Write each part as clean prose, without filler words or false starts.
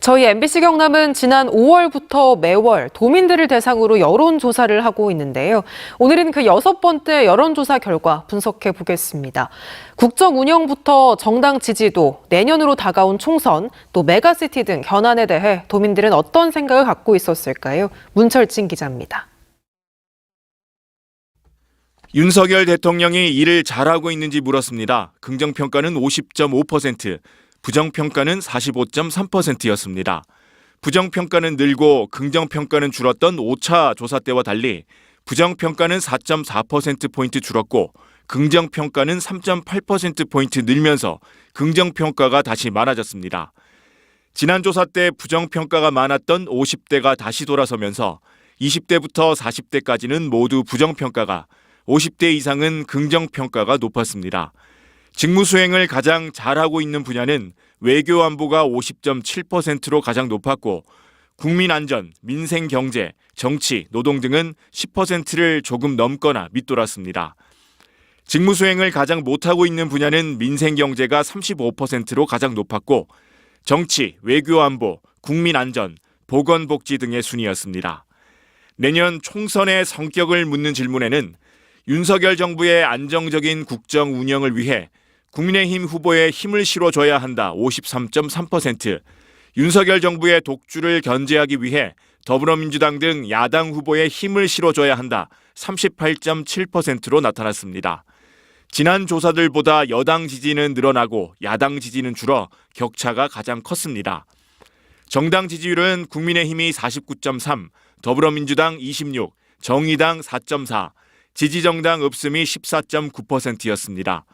저희 MBC 경남은 지난 5월부터 매월 도민들을 대상으로 여론조사를 하고 있는데요. 오늘은 그 6번째 여론조사 결과 분석해 보겠습니다. 국정 운영부터 정당 지지도, 내년으로 다가온 총선, 또 메가시티 등 현안에 대해 도민들은 어떤 생각을 갖고 있었을까요? 문철진 기자입니다. 윤석열 대통령이 일을 잘하고 있는지 물었습니다. 긍정평가는 50.5%, 부정평가는 45.3%였습니다. 부정평가는 늘고 긍정평가는 줄었던 5차 조사 때와 달리 부정평가는 4.4%포인트 줄었고 긍정평가는 3.8%포인트 늘면서 긍정평가가 다시 많아졌습니다. 지난 조사 때 부정평가가 많았던 50대가 다시 돌아서면서 20대부터 40대까지는 모두 부정평가가, 50대 이상은 긍정평가가 높았습니다. 직무 수행을 가장 잘하고 있는 분야는 외교 안보가 50.7%로 가장 높았고 국민 안전, 민생 경제, 정치, 노동 등은 10%를 조금 넘거나 밑돌았습니다. 직무 수행을 가장 못하고 있는 분야는 민생 경제가 35%로 가장 높았고 정치, 외교 안보, 국민 안전, 보건복지 등의 순이었습니다. 내년 총선의 성격을 묻는 질문에는 윤석열 정부의 안정적인 국정 운영을 위해 국민의힘 후보에 힘을 실어줘야 한다 53.3%, 윤석열 정부의 독주를 견제하기 위해 더불어민주당 등 야당 후보에 힘을 실어줘야 한다 38.7%로 나타났습니다. 지난 조사들보다 여당 지지는 늘어나고 야당 지지는 줄어 격차가 가장 컸습니다. 정당 지지율은 국민의힘이 49.3, 더불어민주당 26, 정의당 4.4, 지지정당 없음이 14.9%였습니다.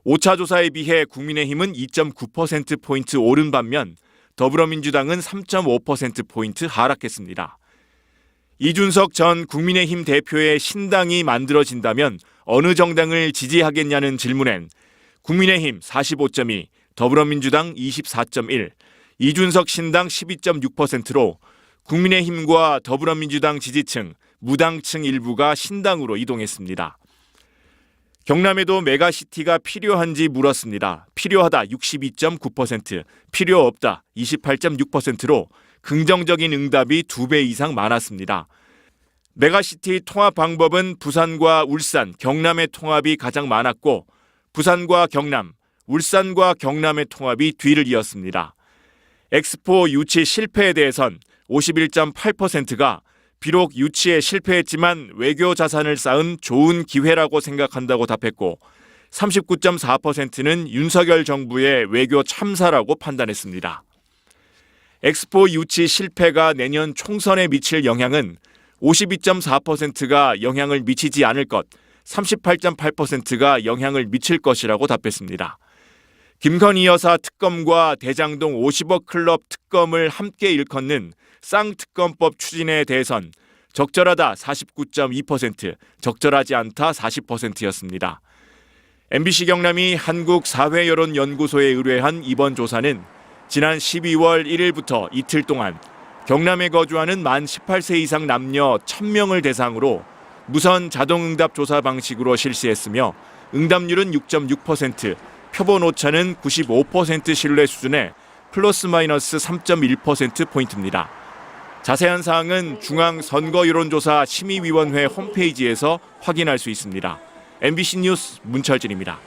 5차 조사에 비해 국민의힘은 2.9%포인트 오른 반면 더불어민주당은 3.5%포인트 하락했습니다. 이준석 전 국민의힘 대표의 신당이 만들어진다면 어느 정당을 지지하겠냐는 질문엔 국민의힘 45.2, 더불어민주당 24.1, 이준석 신당 12.6%로 국민의힘과 더불어민주당 지지층, 무당층 일부가 신당으로 이동했습니다. 경남에도 메가시티가 필요한지 물었습니다. 필요하다 62.9%, 필요 없다 28.6%로 긍정적인 응답이 2배 이상 많았습니다. 메가시티 통합 방법은 부산과 울산, 경남의 통합이 가장 많았고 부산과 경남, 울산과 경남의 통합이 뒤를 이었습니다. 엑스포 유치 실패에 대해선 51.8%가 비록 유치에 실패했지만 외교 자산을 쌓은 좋은 기회라고 생각한다고 답했고 39.4%는 윤석열 정부의 외교 참사라고 판단했습니다. 엑스포 유치 실패가 내년 총선에 미칠 영향은 52.4%가 영향을 미치지 않을 것, 38.8%가 영향을 미칠 것이라고 답했습니다. 김건희 여사 특검과 대장동 50억 클럽 특검을 함께 일컫는 쌍특검법 추진에 대해선 적절하다 49.2%, 적절하지 않다 40%였습니다. MBC 경남이 한국사회여론연구소에 의뢰한 이번 조사는 지난 12월 1일부터 이틀 동안 경남에 거주하는 만 18세 이상 남녀 1000명을 대상으로 무선 자동응답 조사 방식으로 실시했으며 응답률은 6.6%, 표본 오차는 95% 신뢰 수준의 플러스 마이너스 3.1%포인트입니다. 자세한 사항은 중앙선거여론조사 심의위원회 홈페이지에서 확인할 수 있습니다. MBC 뉴스 문철진입니다.